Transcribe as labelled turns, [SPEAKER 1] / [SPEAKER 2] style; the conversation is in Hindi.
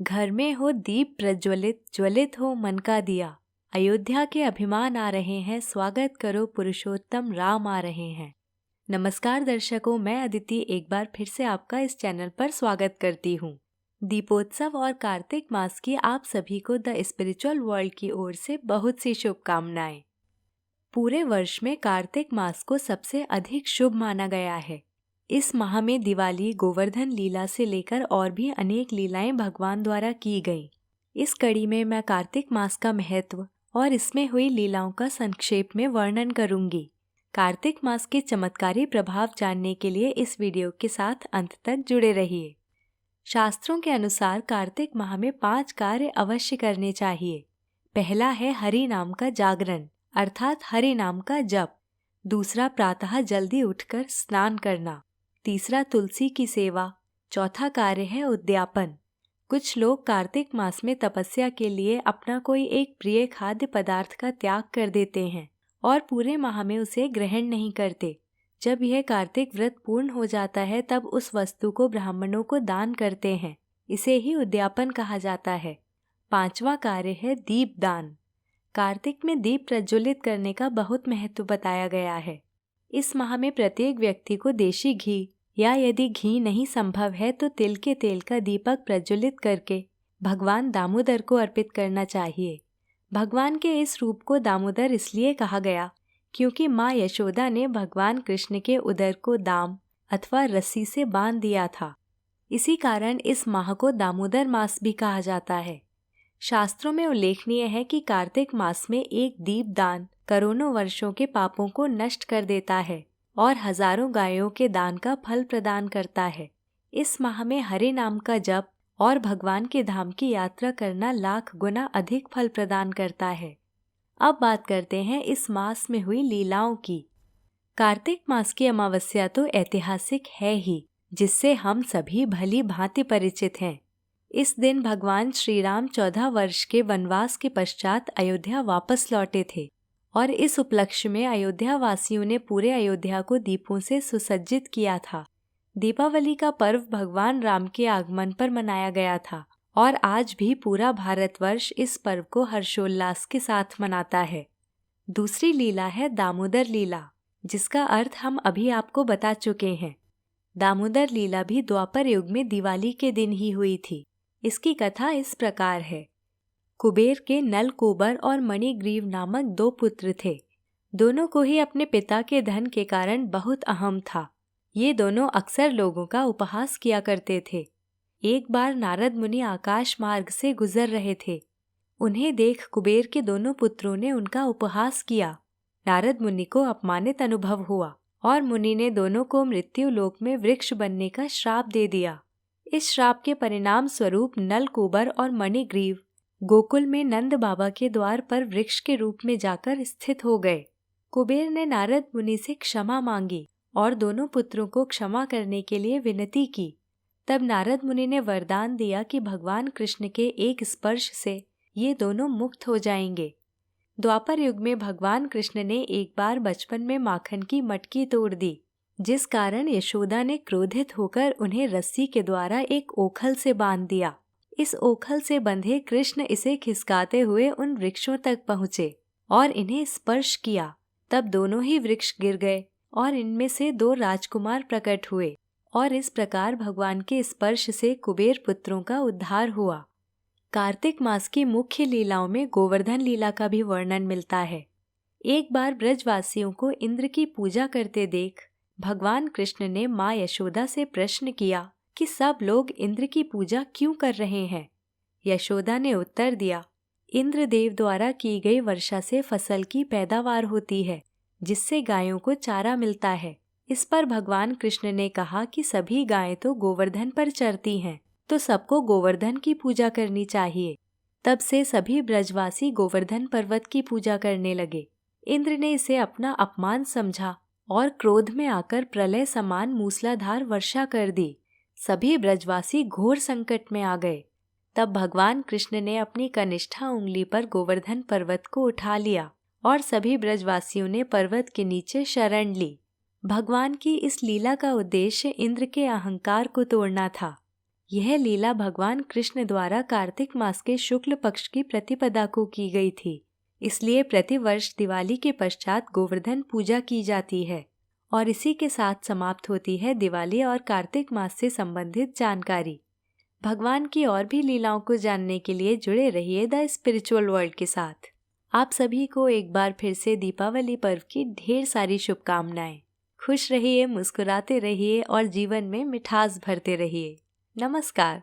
[SPEAKER 1] घर में हो दीप प्रज्वलित, ज्वलित हो मन का दिया। अयोध्या के अभिमान आ रहे हैं, स्वागत करो पुरुषोत्तम राम आ रहे हैं। नमस्कार दर्शकों, मैं अदिति एक बार फिर से आपका इस चैनल पर स्वागत करती हूँ। दीपोत्सव और कार्तिक मास की आप सभी को द स्पिरिचुअल वर्ल्ड की ओर से बहुत सी शुभकामनाएं। पूरे वर्ष में कार्तिक मास को सबसे अधिक शुभ माना गया है। इस माह में दिवाली, गोवर्धन लीला से लेकर और भी अनेक लीलाएं भगवान द्वारा की गईं। इस कड़ी में मैं कार्तिक मास का महत्व और इसमें हुई लीलाओं का संक्षेप में वर्णन करूंगी। कार्तिक मास के चमत्कारी प्रभाव जानने के लिए इस वीडियो के साथ अंत तक जुड़े रहिए। शास्त्रों के अनुसार कार्तिक माह में 5 कार्य अवश्य करने चाहिए। पहला है हरि नाम का जागरण, अर्थात हरि नाम का जप। दूसरा, प्रातः जल्दी उठकर स्नान करना। तीसरा, तुलसी की सेवा। चौथा कार्य है उद्यापन। कुछ लोग कार्तिक मास में तपस्या के लिए अपना कोई एक प्रिय खाद्य पदार्थ का त्याग कर देते हैं और पूरे माह में उसे ग्रहण नहीं करते। जब यह कार्तिक व्रत पूर्ण हो जाता है तब उस वस्तु को ब्राह्मणों को दान करते हैं। इसे ही उद्यापन कहा जाता है। 5वां कार्य है दीपदान। कार्तिक में दीप प्रज्वलित करने का बहुत महत्व बताया गया है। इस माह में प्रत्येक व्यक्ति को देशी घी या यदि घी नहीं संभव है तो तिल के तेल का दीपक प्रज्वलित करके भगवान दामोदर को अर्पित करना चाहिए। भगवान के इस रूप को दामोदर इसलिए कहा गया क्योंकि माँ यशोदा ने भगवान कृष्ण के उदर को दाम अथवा रस्सी से बांध दिया था। इसी कारण इस माह को दामोदर मास भी कहा जाता है। शास्त्रों में उल्लेखनीय है कि कार्तिक मास में एक दीपदान करोड़ों वर्षों के पापों को नष्ट कर देता है और हजारों गायों के दान का फल प्रदान करता है। इस माह में हरि नाम का जप और भगवान के धाम की यात्रा करना लाख गुना अधिक फल प्रदान करता है। अब बात करते हैं इस मास में हुई लीलाओं की। कार्तिक मास की अमावस्या तो ऐतिहासिक है ही, जिससे हम सभी भली भांति परिचित हैं। इस दिन भगवान श्री राम 14 वर्ष के वनवास के पश्चात अयोध्या वापस लौटे थे और इस उपलक्ष्य में अयोध्या वासियों ने पूरे अयोध्या को दीपों से सुसज्जित किया था। दीपावली का पर्व भगवान राम के आगमन पर मनाया गया था और आज भी पूरा भारतवर्ष इस पर्व को हर्षोल्लास के साथ मनाता है। दूसरी लीला है दामोदर लीला, जिसका अर्थ हम अभी आपको बता चुके हैं। दामोदर लीला भी द्वापर युग में दिवाली के दिन ही हुई थी। इसकी कथा इस प्रकार है। कुबेर के नलकूबर और मणिग्रीव नामक 2 पुत्र थे। दोनों को ही अपने पिता के धन के कारण बहुत अहम था। ये दोनों अक्सर लोगों का उपहास किया करते थे। एक बार नारद मुनि आकाश मार्ग से गुजर रहे थे। उन्हें देख कुबेर के दोनों पुत्रों ने उनका उपहास किया। नारद मुनि को अपमानित अनुभव हुआ और मुनि ने दोनों को मृत्यु लोक में वृक्ष बनने का श्राप दे दिया। इस श्राप के परिणाम स्वरूप नलकूबर और मणिग्रीव गोकुल में नंद बाबा के द्वार पर वृक्ष के रूप में जाकर स्थित हो गए। कुबेर ने नारद मुनि से क्षमा मांगी और दोनों पुत्रों को क्षमा करने के लिए विनती की। तब नारद मुनि ने वरदान दिया कि भगवान कृष्ण के एक स्पर्श से ये दोनों मुक्त हो जाएंगे। द्वापर युग में भगवान कृष्ण ने एक बार बचपन में माखन की मटकी तोड़ दी, जिस कारण यशोदा ने क्रोधित होकर उन्हें रस्सी के द्वारा एक ओखल से बांध दिया। इस ओखल से बंधे कृष्ण इसे खिसकाते हुए उन वृक्षों तक पहुँचे और इन्हें स्पर्श किया। तब दोनों ही वृक्ष गिर गए और इनमें से 2 राजकुमार प्रकट हुए और इस प्रकार भगवान के स्पर्श से कुबेर पुत्रों का उद्धार हुआ। कार्तिक मास की मुख्य लीलाओं में गोवर्धन लीला का भी वर्णन मिलता है। एक बार ब्रजवासियों को इंद्र की पूजा करते देख भगवान कृष्ण ने माँ यशोदा से प्रश्न किया कि सब लोग इंद्र की पूजा क्यों कर रहे हैं। यशोदा ने उत्तर दिया, इंद्रदेव द्वारा की गई वर्षा से फसल की पैदावार होती है, जिससे गायों को चारा मिलता है। इस पर भगवान कृष्ण ने कहा कि सभी गायें तो गोवर्धन पर चरती हैं, तो सबको गोवर्धन की पूजा करनी चाहिए। तब से सभी ब्रजवासी गोवर्धन पर्वत की पूजा करने लगे। इंद्र ने इसे अपना अपमान समझा और क्रोध में आकर प्रलय समान मूसलाधार वर्षा कर दी। सभी ब्रजवासी घोर संकट में आ गए। तब भगवान कृष्ण ने अपनी कनिष्ठा उंगली पर गोवर्धन पर्वत को उठा लिया और सभी ब्रजवासियों ने पर्वत के नीचे शरण ली। भगवान की इस लीला का उद्देश्य इंद्र के अहंकार को तोड़ना था। यह लीला भगवान कृष्ण द्वारा कार्तिक मास के शुक्ल पक्ष की प्रतिपदा को की गई थी। इसलिए प्रतिवर्ष दिवाली के पश्चात गोवर्धन पूजा की जाती है और इसी के साथ समाप्त होती है दिवाली और कार्तिक मास से संबंधित जानकारी। भगवान की और भी लीलाओं को जानने के लिए जुड़े रहिए द स्पिरिचुअल वर्ल्ड के साथ। आप सभी को एक बार फिर से दीपावली पर्व की ढेर सारी शुभकामनाएं। खुश रहिए, मुस्कुराते रहिए और जीवन में मिठास भरते रहिए। नमस्कार।